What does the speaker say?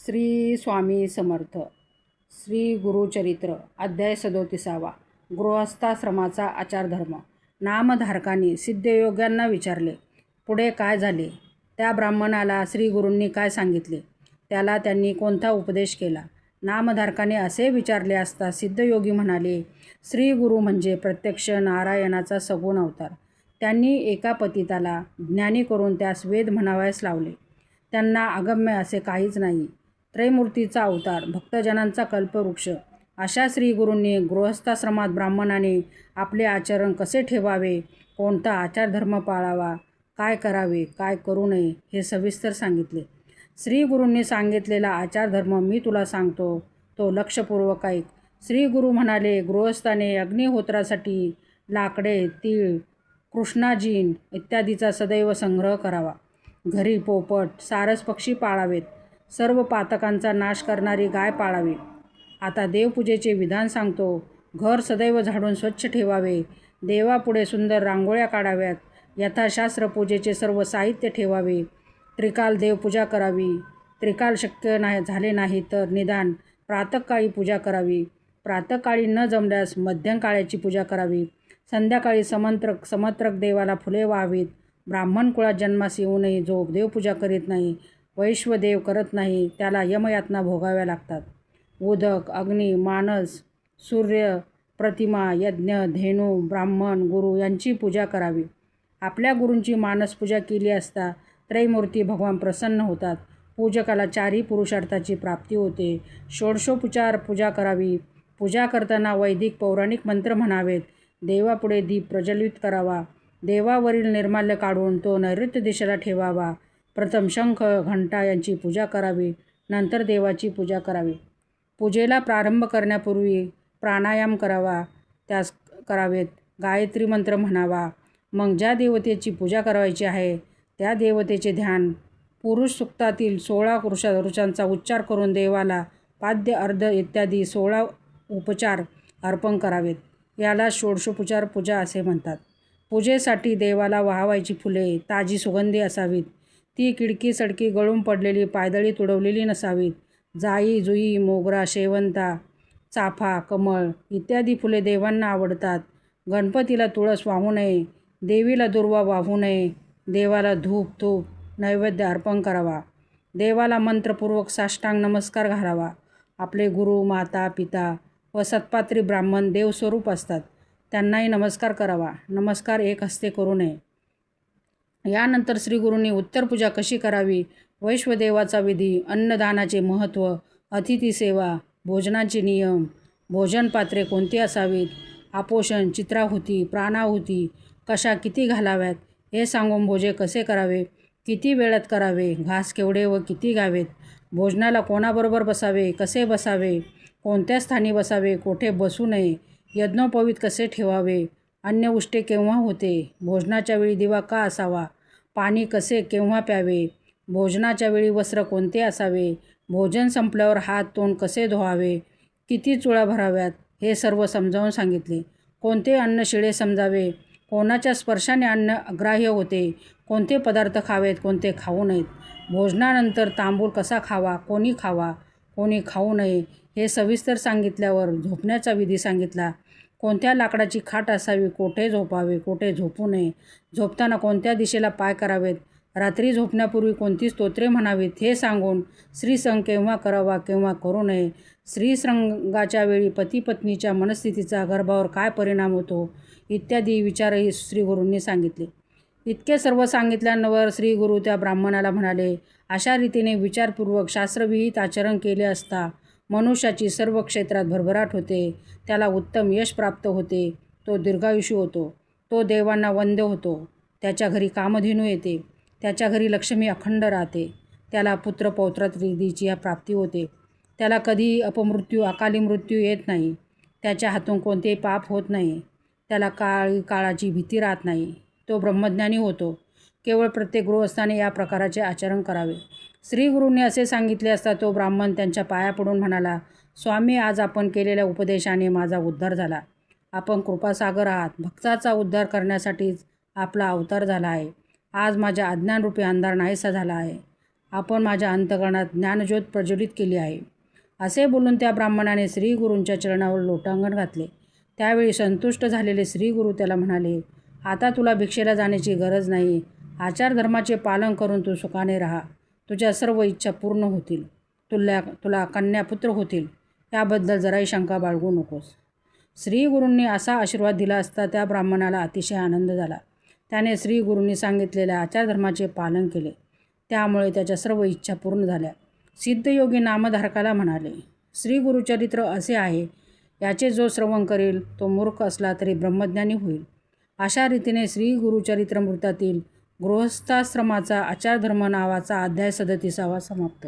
श्री स्वामी समर्थ. श्री गुरुचरित्र अध्याय 37. गृहस्थाश्रमाचा आचारधर्म. नामधारकांनी सिद्धयोग्यांना विचारले, पुढे काय झाले? त्या ब्राह्मणाला श्री गुरूंनी काय सांगितले? त्याला त्यांनी कोणता उपदेश केला? नामधारकाने असे विचारले असता सिद्धयोगी म्हणाले, श्री गुरु म्हणजे प्रत्यक्ष नारायणाचा सगुण अवतार. त्यांनी एका पतिताला ज्ञानी करून त्यास वेद म्हणावयास लावले. त्यांना अगम्य असे काहीच नाही. त्रैमूर्तीचा अवतार, भक्तजनांचा कल्पवृक्ष अशा श्री गुरूंनी गृहस्थाश्रमात ब्राह्मणाने आपले आचरण कसे ठेवावे, कोणता आचारधर्म पाळावा, काय करावे, काय करू नये हे सविस्तर सांगितले. श्री गुरूंनी सांगितलेला आचारधर्म मी तुला सांगतो, तो लक्षपूर्वक ऐक. श्री गुरु म्हणाले, गृहस्थाने अग्निहोत्रासाठी लाकडे, तीळ, कृष्णाजीन इत्यादीचा सदैव संग्रह करावा. घरी पोपट, सारस पक्षी पाळावेत. सर्व पातकांचा नाश करणारी गाय पाळावी. आता देवपूजेचे विधान सांगतो. घर सदैव झाडून स्वच्छ ठेवावे. देवापुढे सुंदर रांगोळ्या काढाव्यात. यथाशास्त्र पूजेचे सर्व साहित्य ठेवावे. त्रिकाल देवपूजा करावी. त्रिकाल शक्य झाले नाही तर निदान प्रातःकाळी पूजा करावी. प्रातःकाळी न जमल्यास मध्यंकाळची पूजा करावी. संध्याकाळी समत्रक देवाला फुले वाहावीत. ब्राह्मण कुळात जन्मास येऊ नये जो देवपूजा करीत नाही, वैश्वदेव करत नाही, त्याला यमयातना भोगाव्या लागतात. उदक, अग्नी, मानस, सूर्य, प्रतिमा, यज्ञ, धेनू, ब्राह्मण, गुरु यांची पूजा करावी. आपल्या गुरूंची मानसपूजा केली असता त्रैमूर्ती भगवान प्रसन्न होतात. पूजकाला चारही पुरुषार्थाची प्राप्ती होते. षोडशोपचार पूजा करावी. पूजा करताना वैदिक पौराणिक मंत्र म्हणावेत. देवापुढे दीप प्रज्वलित करावा. देवावरील निर्माल्य काढून तो नैऋत्य दिशेला ठेवावा. प्रथम शंख, घंटा यांची पूजा करावी. नंतर देवाची पूजा करावी. पूजेला प्रारंभ करण्यापूर्वी प्राणायाम त्यास करावेत. गायत्री मंत्र म्हणावा. मग ज्या देवतेची पूजा करायची आहे त्या देवतेचे ध्यान पुरुष सूक्तातील 16 ऋचांचा उच्चार करून देवाला पाद्य, अर्ध इत्यादी 16 उपचार अर्पण करावेत. याला षोडशोपचार पूजा असे म्हणतात. पूजेसाठी देवाला वाहावायची फुले ताजी सुगंधी असावीत. ती किडकी सडकी गळून पडलेली, पायदळी तुडवलेली नसावीत. जाई, जुई, मोगरा, शेवंता, चाफा, कमळ इत्यादी फुले देवांना आवडतात. गणपतीला तुळस वाहू नये. देवीला दुर्वा वाहू नये. देवाला धूप तूप नैवेद्य अर्पण करावा. देवाला मंत्रपूर्वक साष्टांग नमस्कार घालावा. आपले गुरु, माता, पिता व सत्पात्री ब्राह्मण देवस्वरूप असतात. त्यांनाही नमस्कार करावा. नमस्कार एक हस्ते करू नये. यानंतर श्रीगुरूंनी उत्तर पूजा कशी करावी, वैश्वदेवाचा विधी, अन्नदानाचे महत्त्व, अतिथी सेवा, भोजनाचे नियम, भोजन पात्रे कोणती असावीत, आपोषण, चित्राहुती, प्राणाहुती कशा किती घालाव्यात हे सांगून भोजे कसे करावे, किती वेळात करावे, घास केवढे व किती घ्यावेत, भोजनाला कोणाबरोबर बसावे, कसे बसावे, कोणत्या स्थानी बसावे, कोठे बसू नये, यज्ञोपवीत कसे ठेवावे, अन्न उष्टे केव्हा होते, भोजनाच्या वेळी दिवा का असावा, पाणी कसे केव्हा प्यावे, भोजनाच्या वेळी वस्त्र कोणते असावे, भोजन संपल्यावर हात तोंड कसे धुवावे, किती चुळा भराव्यात हे सर्व समजावून सांगितले. कोणते अन्न शिळे समजावे, कोणाच्या स्पर्शाने अन्न अग्राह्य होते, कोणते पदार्थ खावेत, कोणते खाऊ नयेत, भोजनानंतर तांबूळ कसा खावा, कोणी खाऊ नये हे सविस्तर सांगितल्यावर झोपण्याचा विधी सांगितला. कोणत्या लाकडाची खाट असावी, कोठे झोपावे, कोठे झोपू नये, झोपताना कोणत्या दिशेला पाय करावेत, रात्री झोपण्यापूर्वी कोणती स्तोत्रे म्हणावीत हे सांगून श्रीसंग केव्हा करावा, केव्हा करू नये, श्रीसंगाच्या वेळी पती पत्नीच्या मनस्थितीचा गर्भावर काय परिणाम होतो इत्यादी विचारही श्रीगुरूंनी सांगितले. इतके सर्व सांगितल्यावर श्रीगुरू त्या ब्राह्मणाला म्हणाले, अशा रीतीने विचारपूर्वक शास्त्रविहित आचरण केले असता मनुष्याची सर्व क्षेत्रात भरभराट होते. त्याला उत्तम यश प्राप्त होते. तो दीर्घायुषी होतो. तो देवांना वंद्य होतो. त्याच्या घरी कामधेनू येते. त्याच्या घरी लक्ष्मी अखंड राहते. त्याला पुत्र पौत्रादिची प्राप्ती होते. त्याला कधीही अपमृत्यू, अकाली मृत्यू येत नाही. त्याच्या हातून कोणतेही पाप होत नाही. त्याला काळाची भीती राहत नाही. तो ब्रह्मज्ञानी होतो. केवळ प्रत्येक गृहस्थाने या प्रकारचे आचरण करावे. श्रीगुरूंनी असे सांगितले असता तो ब्राह्मण त्यांच्या पाया पडून म्हणाला, स्वामी, आज आपण केलेल्या उपदेशाने माझा उद्धार झाला. आपण कृपासागर आहात. भक्ताचा उद्धार करण्यासाठीच आपला अवतार झाला आहे. आज माझ्या अज्ञानरूपी अंधार नाहीसा झाला आहे. आपण माझ्या अंतःकरणात ज्ञानज्योत प्रज्वलित केली आहे. असे बोलून त्या ब्राह्मणाने श्रीगुरूंच्या चरणावर लोटांगण घातले. त्यावेळी संतुष्ट झालेले श्रीगुरू त्याला म्हणाले, आता तुला भिक्षेला जाण्याची गरज नाही. आचारधर्माचे पालन करून तू सुखाने राहा. तुझ्या सर्व इच्छा पूर्ण होतील. तुला कन्यापुत्र होतील. याबद्दल जराही शंका बाळगू नकोस. श्रीगुरूंनी असा आशीर्वाद दिला असता त्या ब्राह्मणाला अतिशय आनंद झाला. त्याने श्रीगुरूंनी सांगितलेल्या आचारधर्माचे पालन केले. त्यामुळे त्याच्या सर्व इच्छा पूर्ण झाल्या. सिद्धयोगी नामधारकाला म्हणाले, श्रीगुरुचरित्र असे आहे, याचे जो श्रवण करेल तो मूर्ख असला तरी ब्रह्मज्ञानी होईल. अशा रीतीने श्रीगुरुचरित्रामृतातील गृहस्थाश्रमाचा आचारधर्म नावाचा अध्याय 37 समाप्त.